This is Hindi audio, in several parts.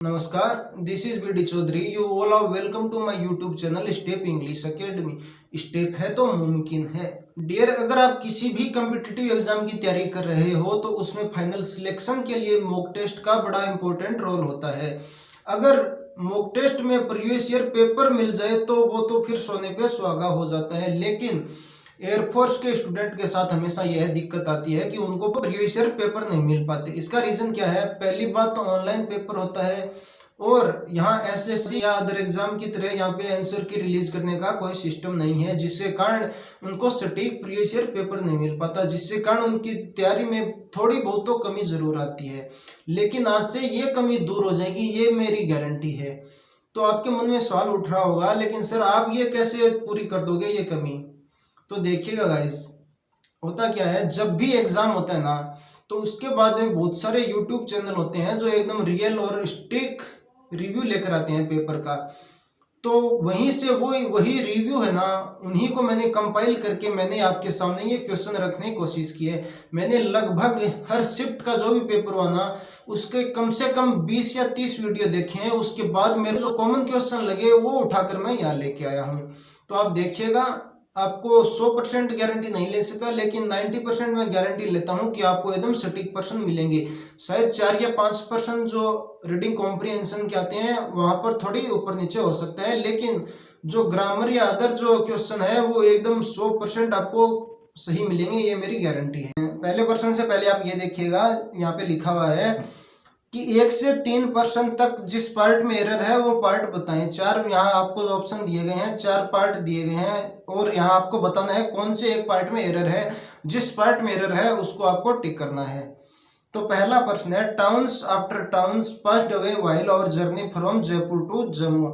नमस्कार, this is B D Chaudhary. You all are welcome to my YouTube channel step English academy. Step है तो मुमकिन है। डियर, अगर आप किसी भी कम्पिटिटिव एग्जाम की तैयारी कर रहे हो तो उसमें फाइनल सिलेक्शन के लिए मॉक टेस्ट का बड़ा इंपॉर्टेंट रोल होता है। अगर मॉक टेस्ट में प्रीवियस ईयर पेपर मिल जाए तो वो तो फिर सोने पे सुहागा हो जाता है, लेकिन एयरफोर्स के स्टूडेंट के साथ हमेशा यह दिक्कत आती है कि उनको प्रीवियस ईयर पेपर नहीं मिल पाते। इसका रीजन क्या है? पहली बात तो ऑनलाइन पेपर होता है और यहाँ एसएससी या अदर एग्जाम की तरह यहाँ पे आंसर की रिलीज करने का कोई सिस्टम नहीं है, जिसके कारण उनको सटीक प्रीवियस ईयर पेपर नहीं मिल पाता, जिससे कारण उनकी तैयारी में थोड़ी बहुत तो कमी जरूर आती है। लेकिन आज से ये कमी दूर हो जाएगी, ये मेरी गारंटी है। तो आपके मन में सवाल उठ रहा होगा, लेकिन सर आप ये कैसे पूरी कर दोगे ये कमी? तो देखिएगा गाइस, होता क्या है, जब भी एग्जाम होता है ना तो उसके बाद में बहुत सारे यूट्यूब चैनल होते हैं जो एकदम रियल और स्टिक रिव्यू लेकर आते हैं पेपर का। तो वहीं से वही रिव्यू है ना, उन्हीं को मैंने कंपाइल करके मैंने आपके सामने ये क्वेश्चन रखने की कोशिश की है। मैंने लगभग हर शिफ्ट का जो भी पेपर हुआ ना उसके कम से कम 20 या 30 वीडियो देखे हैं। उसके बाद मेरे जो कॉमन क्वेश्चन लगे वो उठाकर मैं यहाँ लेके आया हूँ। तो आप देखिएगा, आपको 100% गारंटी नहीं ले सकता, लेकिन 90% मैं गारंटी लेता हूं कि आपको एकदम सटीक पर्सन मिलेंगे। शायद 4 या 5% जो रीडिंग कॉम्प्रिहेंशन के आते हैं वहां पर थोड़ी ऊपर नीचे हो सकता है, लेकिन जो ग्रामर या अदर जो क्वेश्चन है वो एकदम 100% आपको सही मिलेंगे, ये मेरी गारंटी है। पहले पर्सन से पहले आप ये देखिएगा, यहाँ पे लिखा हुआ है कि 1 से 3% तक जिस पार्ट में एरर है वो पार्ट बताएं। 4 यहाँ आपको ऑप्शन दिए गए हैं, 4 पार्ट दिए गए हैं और यहाँ आपको बताना है कौन से एक पार्ट में एरर है। जिस पार्ट में एरर है उसको आपको टिक करना है। तो पहला प्रश्न है, towns after towns passed away while our journey from Jaipur to Jammu.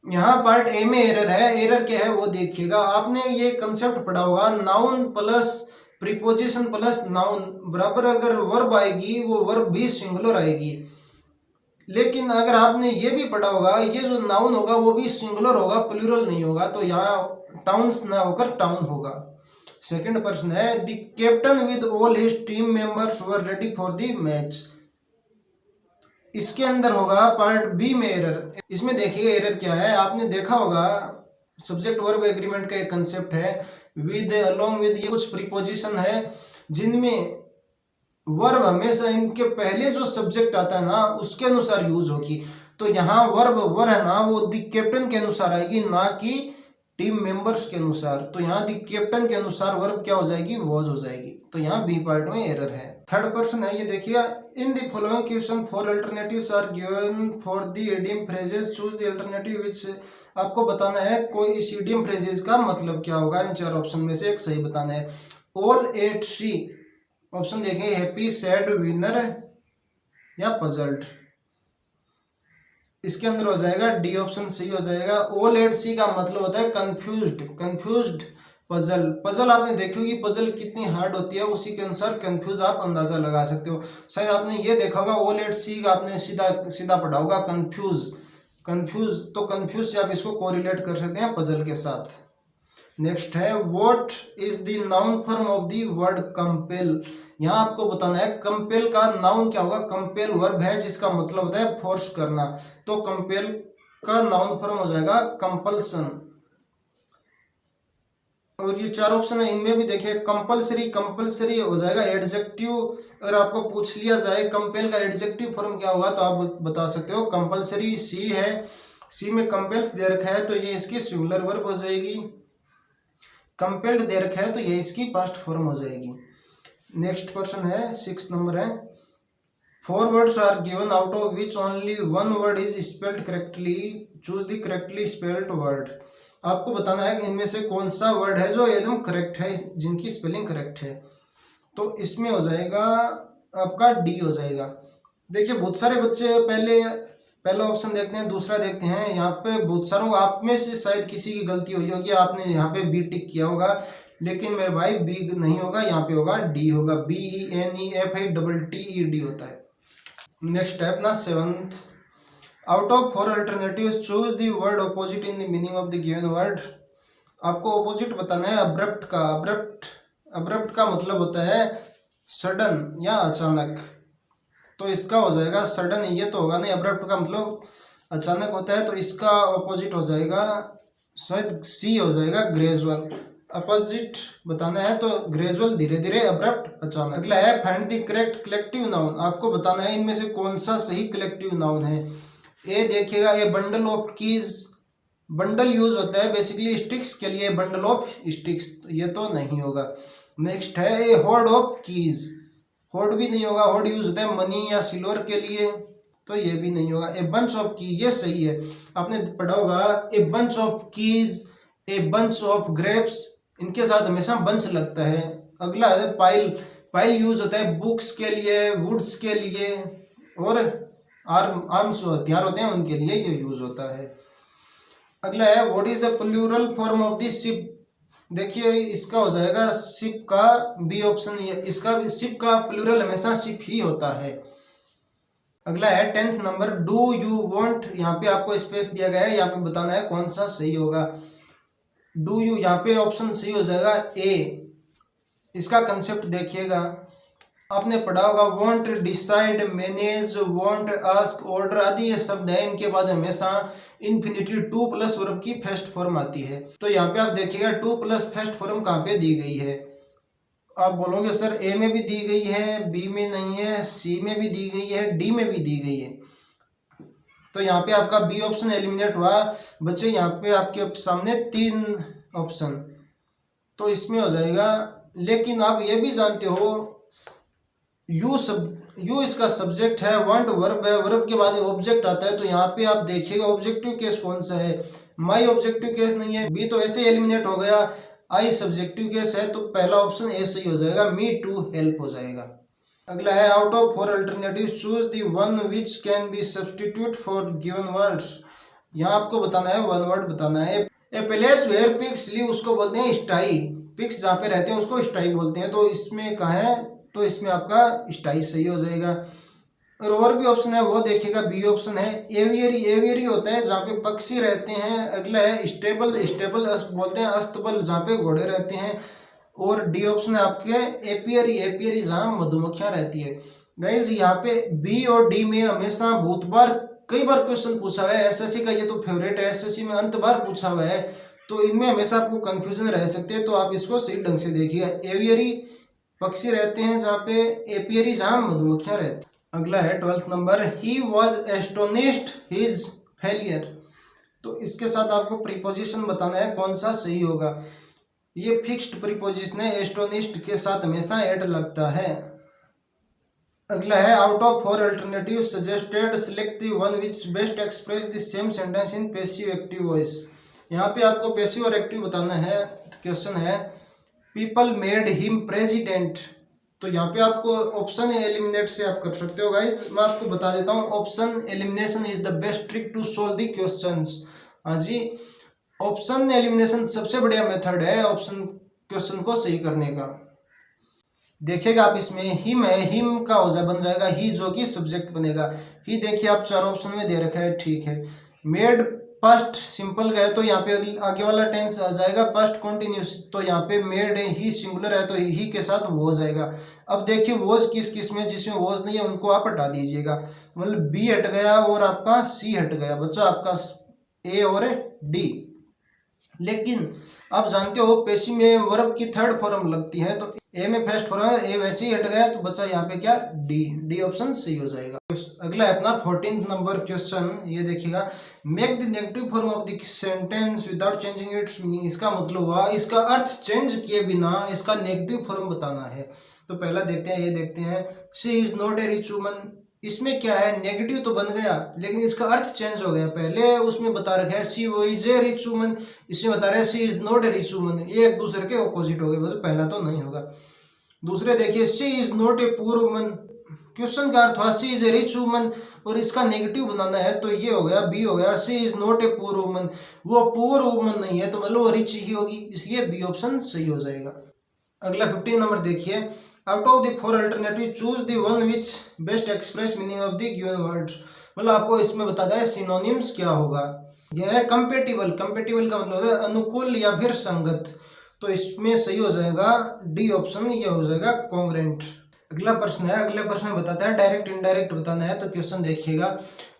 यहाँ पार्ट ए में एरर है। एरर क्या है वो देखिएगा। आपने ये कंसेप्ट पढ़ा होगा, noun plus preposition plus noun बराबर अगर वर्ब आएगी वो वर्ब भी सिंगुलर आएगी। लेकिन अगर आपने ये भी पढ़ा होगा, ये जो नाउन होगा वो भी सिंगुलर होगा, प्लूरल नहीं होगा। तो यहाँ टाउन्स ना होकर टाउन होगा। सेकंड प्रश्न है, the captain with all his team members were ready for the match. इसके अंदर होगा पार्ट बी में एरर। इसमें देखिए एरर क्या है। आपने देखा होगा सब्जेक्ट वर्ब एग्रीमेंट का एक कंसेप्ट है, विद अलोंग विद, ये कुछ प्रीपोजिशन है जिनमें वर्ब हमेशा इनके पहले जो सब्जेक्ट आता है ना उसके अनुसार यूज होगी। तो यहाँ वर्ब है ना वो द कैप्टन के अनुसार आएगी, ना कि टीम मेंबर्स के अनुसार। तो यहाँ द कैप्टन के अनुसार वर्ब क्या हो जाएगी? वॉज हो जाएगी। तो यहाँ बी पार्ट में एरर है। थर्ड पर्सन है, ये देखिए, in the following question 4 alternatives are given for the idiom phrases, choose the alternative which. आपको बताना है कोई इस इडियम फ्रेजेस का मतलब क्या होगा। इन 4 ऑप्शन में से एक सही बताना है। ऑल एट सी, ऑप्शन देखें, हैप्पी, सैड, विनर या पजल्ड। इसके अंदर हो जाएगा डी ऑप्शन सही हो जाएगा। ऑल एट सी का मतलब होता है कंफ्यूज्ड, कंफ्यूज्ड, पजल। पजल आपने देखी होगी, पजल कितनी हार्ड होती है, उसी के अनुसार कंफ्यूज आप अंदाजा लगा सकते हो। शायद आपने ये देखा होगा, ऑल एट सी का आपने सीधा सीधा पढ़ा होगा कंफ्यूज, कंफ्यूज। तो कंफ्यूज से आप इसको कोरिलेट कर सकते हैं पजल के साथ। नेक्स्ट है, what is the noun form of the word compel. यहाँ आपको बताना है कंपेल का नाउन क्या होगा। कंपेल वर्ब है जिसका मतलब होता है फोर्स करना, तो कंपेल का नाउन फॉर्म हो जाएगा कंपल्सन। और ये 4 ऑप्शन है, इनमें भी देखिए कंपल्सरी, कंपल्सरी हो जाएगा एडजेक्टिव। अगर आपको पूछ लिया जाए कंपेल का एडजेक्टिव फॉर्म क्या होगा तो आप बता सकते हो कंपल्सरी। सी है, सी में कंपेल्स दे रखा है तो ये इसकी सिंगुलर वर्ब हो जाएगी। कंपेल्ड दे रखा है तो ये इसकी पास्ट फॉर्म हो जाएगी। नेक्स्ट क्वेश्चन है, 6 नंबर है, 4 words are given out of which only 1 word is spelled correctly, choose the correctly spelled word. आपको बताना है कि इनमें से कौन सा वर्ड है जो एकदम करेक्ट है, जिनकी स्पेलिंग करेक्ट है। तो इसमें हो जाएगा आपका डी हो जाएगा। देखिए बहुत सारे बच्चे पहला ऑप्शन देखते हैं, दूसरा देखते हैं। यहाँ पे बहुत सारों, आप में से शायद किसी की गलती हुई होगी, आपने यहाँ पे बी टिक किया होगा, लेकिन मेरे भाई बी नहीं होगा, यहाँ पे होगा डी होगा। BENEFITTED होता है। नेक्स्ट है अपना 7th, out of 4 alternatives choose the word opposite in the meaning of the given word. आपको ऑपोजिट बताना है अब्रप्ट का। अब्रप्ट का मतलब होता है सडन या अचानक। तो इसका हो जाएगा सडन, ये तो होगा नहीं, अब्रप्ट का मतलब अचानक होता है, तो इसका ऑपोजिट हो जाएगा शायद सी हो जाएगा ग्रेजुअल। अपोजिट बताना है तो ग्रेजुअल धीरे धीरे, अब्रप्ट अचानक। अगला है find the correct collective noun, आपको बताना है इनमें से कौन सा सही कलेक्टिव नाउन है। ए देखिएगा, ए bundle of keys, bundle use होता है बेसिकली स्टिक्स के लिए, बंडल ऑफ स्टिक्स, ये तो नहीं होगा। नेक्स्ट है ए होर्ड ऑफ कीज, होर्ड भी नहीं होगा, होर्ड यूज होता है मनी या सिल्वर के लिए, तो ये भी नहीं होगा। ए बंच ऑफ की, ये सही है, आपने पढ़ा होगा a bunch of keys, a bunch of grapes, इनके साथ हमेशा बंच लगता है। अगला है पाइल, पाइल यूज होता है बुक्स के लिए, वुड्स के लिए, और आर्म्स हथियार होते हैं उनके लिए ये यूज होता है। अगला है what is the plural form of the ship, देखिए इसका हो जाएगा शिप का बी ऑप्शन, इसका शिप का प्लूरल हमेशा शिप ही होता है। अगला है 10th number, do you want, यहाँ पे आपको स्पेस दिया गया है, यहाँ पे बताना है कौन सा सही होगा। डू यू, यहाँ पे ऑप्शन सही हो जाएगा ए। इसका कंसेप्ट देखिएगा, आपने पढ़ा होगा want, decide, manage, want, ask, order आदि ये शब्द है, इनके बाद हमेशा इन्फिनिटिव टू प्लस वर्ब की फर्स्ट फॉर्म आती है। तो यहाँ पे आप देखिएगा टू प्लस फर्स्ट फॉर्म कहाँ पे दी गई है। आप बोलोगे सर ए में भी दी गई है, बी में नहीं है, सी में भी दी गई है, डी में भी दी गई है, तो यहाँ पे आपका बी ऑप्शन एलिमिनेट हुआ बच्चे। यहाँ पे आपके सामने 3 ऑप्शन, तो इसमें हो जाएगा। लेकिन आप ये भी जानते हो यू इसका सब्जेक्ट है, वांट वर्ब है, वर्ब के बाद ऑब्जेक्ट आता है, तो यहाँ पे आप देखिएगा ऑब्जेक्टिव केस कौन सा है, माई ऑब्जेक्टिव केस नहीं है, बी तो ऐसे एलिमिनेट हो गया, आई सब्जेक्टिव केस है, तो पहला ऑप्शन ए सही हो जाएगा, मी टू हेल्प हो जाएगा। अगला है out of 4 alternative choose the one which can be substitute for given words, यहाँ आपको बताना है वन वर्ड बताना है। A place where pigs live, उसको बोलते हैं स्टाई, पिग्स जहाँ पे रहते हैं उसको स्टाई बोलते हैं, तो इसमें कहाँ है, तो इसमें आपका स्टाई सही हो जाएगा। और भी ऑप्शन है वो देखिएगा, बी ऑप्शन है एवियरी, एवियरी होता है जहाँ पे पक्षी रहते हैं। अगला है स्टेबल, स्टेबल बोलते हैं अस्तबल जहाँ पे घोड़े रहते हैं। और डी ऑप्शन है आपके एपियरी, एपियरी जहाँ मधुमक्खियाँ रहती है। गाइज यहाँ पे बी और डी में हमेशा बहुत बार कई बार क्वेश्चन पूछा हुआ है, एसएससी का ये तो फेवरेट है, एसएससी में अंत बार पूछा हुआ है, तो इनमें हमेशा आपको कंफ्यूजन रह सकते हैं, तो आप इसको सही ढंग से देखिए। एवियरी पक्षी रहते हैं जहाँ पे, एपियरी जहाँ मधुमक्खियाँ रहती हैं। अगला है 12th number, he was astonished his failure, तो इसके साथ आपको प्रीपोजिशन बताना है कौन सा सही होगा। ये फिक्स्ड प्रीपोजिशन है, एस्टोनिश्ड के साथ हमेशा ऐड लगता है। अगला है out of 4 alternative suggested select the one which best express the same sentence in passive active voice, यहाँ पे आपको पैसिव और एक्टिव बताना है। क्वेश्चन है पीपल मेड हिम प्रेसिडेंट, तो यहाँ पे आपको ऑप्शन एलिमिनेट से आप कर सकते हो गाइज, मैं आपको बता देता हूँ option elimination is the best trick to solve the questions. हाँ जी, ऑप्शन एलिमिनेशन सबसे बढ़िया मेथड है ऑप्शन क्वेश्चन को सही करने का। देखिएगा आप इसमें हिम है, हिम का हो जाए बन जाएगा ही जो कि सब्जेक्ट बनेगा। ही देखिए आप 4 ऑप्शन में दे रखा है, ठीक है। मेड पास्ट सिंपल का है तो यहाँ पे आगे वाला टेंस आ जाएगा पास्ट कंटिन्यूस, तो यहाँ पे मेड है, ही सिंगुलर है तो ही के साथ वो जाएगा। अब देखिए वॉज किस किस में, जिसमें वॉज नहीं है उनको आप हटा दीजिएगा, मतलब बी हट गया और आपका सी हट गया, बच्चा आपका ए और डी। लेकिन आप जानते हो पैसिव में वर्ब की 3rd फॉर्म लगती है, तो ए में फर्स्ट फॉर्म है, ए वैसे ही हट गया, तो बच्चा यहाँ पे क्या डी, डी ऑप्शन सही हो जाएगा। अगला है अपना 14th नंबर क्वेश्चन, ये देखिएगा make the negative form of the sentence without changing it's meaning, इसका मतलब हुआ इसका अर्थ चेंज किए बिना इसका नेगेटिव फॉर्म बताना है। तो पहला देखते हैं, ये देखते हैं she is not a rich woman, इसमें क्या है नेगेटिव तो बन गया लेकिन इसका अर्थ चेंज हो गया। पहले उसमें बता रखा है सी वो इज ए रिच वुमन, इसमें बता रहा है she is not a rich woman, ये एक दूसरे के ऑपोजिट हो गए, मतलब पहला तो नहीं होगा। दूसरे देखिए she is not a poor woman, question का अर्थ हुआ she is a rich woman और इसका नेगेटिव बनाना है, तो ये हो गया बी हो गया she is not a poor woman, वो पुअर वुमन नहीं है तो मतलब वो रिच ही होगी, इसलिए बी ऑप्शन सही हो जाएगा। अगला 15 नंबर देखिए out of the 4 alternative choose the one which best express meaning of the given words, मतलब आपको इसमें बताता है सिनोनिम्स क्या होगा। यह है कंपेटिबल, कंपेटिबल का मतलब होता है अनुकूल या फिर संगत, तो इसमें सही हो जाएगा डी ऑप्शन, ये हो जाएगा कॉन्ग्रेंट। अगला प्रश्न है, अगले प्रश्न में बताता है डायरेक्ट इनडायरेक्ट बताना है। तो क्वेश्चन देखिएगा,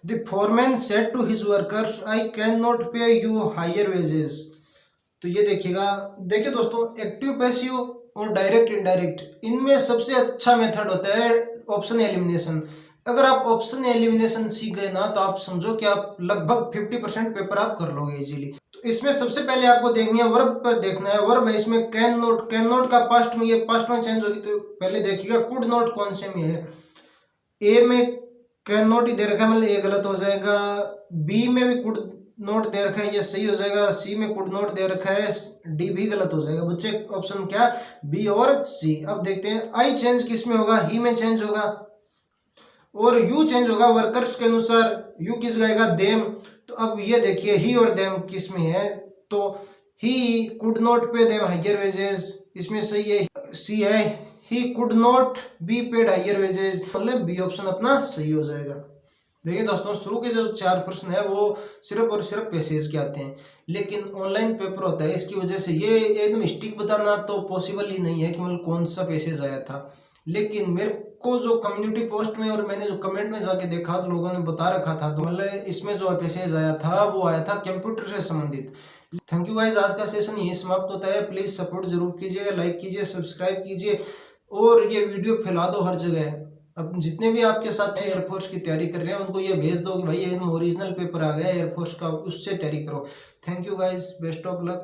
the foreman said to his workers I can not pay you higher wages. तो ये देखिएगा, देखिए दोस्तों, एक्टिव पैसिव और डायरेक्ट इनडायरेक्ट, इनमें सबसे अच्छा मेथड होता है ऑप्शन एलिमिनेशन। अगर आप ऑप्शन एलिमिनेशन सीख गए ना, तो आप समझो कि आप लगभग 50% पेपर आप कर लोगे इजीली। तो इसमें सबसे पहले आपको देखनी है वर्ब पर देखना है। वर्ब है इसमें कैन नॉट का पास्ट में, ये पास्ट में चेंज होगी। तो पहले देखिएगा कुड नॉट कौन से में है। ए में कैन नॉट ही दे रखा है, मतलब ए गलत हो जाएगा। बी में भी कुड नोट दे रखा है, ये सही हो जाएगा। सी में कुड नोट दे रखा है, डी भी गलत हो जाएगा। बच्चे ऑप्शन क्या, बी और सी। अब देखते हैं आई चेंज किस में होगा, ही में चेंज होगा, और यू चेंज होगा वर्कर्स के अनुसार। यू किस गाएगा, देम। तो अब ये देखिए ही और देम किस में है, तो he could not pay them higher wages, इसमें सही है। सी है he could not be paid higher wages, मतलब बी ऑप्शन अपना सही हो जाएगा। देखिए दोस्तों, शुरू के जो 4 प्रश्न है वो सिर्फ और सिर्फ पैसेज के आते हैं, लेकिन ऑनलाइन पेपर होता है, इसकी वजह से ये एकदम स्टिक बताना तो पॉसिबल ही नहीं है कि मतलब कौन सा पैसेज आया था। लेकिन मेरे को जो कम्युनिटी पोस्ट में और मैंने जो कमेंट में जाके देखा तो लोगों ने बता रखा था, तो मतलब इसमें जो पैसेज आया था वो आया था कंप्यूटर से संबंधित। थैंक यू गाइज, आज का सेशन यही समाप्त होता है। प्लीज सपोर्ट जरूर कीजिएगा, लाइक कीजिए, सब्सक्राइब कीजिए और ये वीडियो फैला दो हर जगह। अब जितने भी आपके साथ एयरफोर्स की तैयारी कर रहे हैं उनको ये भेज दो कि भाई एकदम ओरिजिनल पेपर आ गया एयरफोर्स का, उससे तैयारी करो। Thank you guys, best of luck.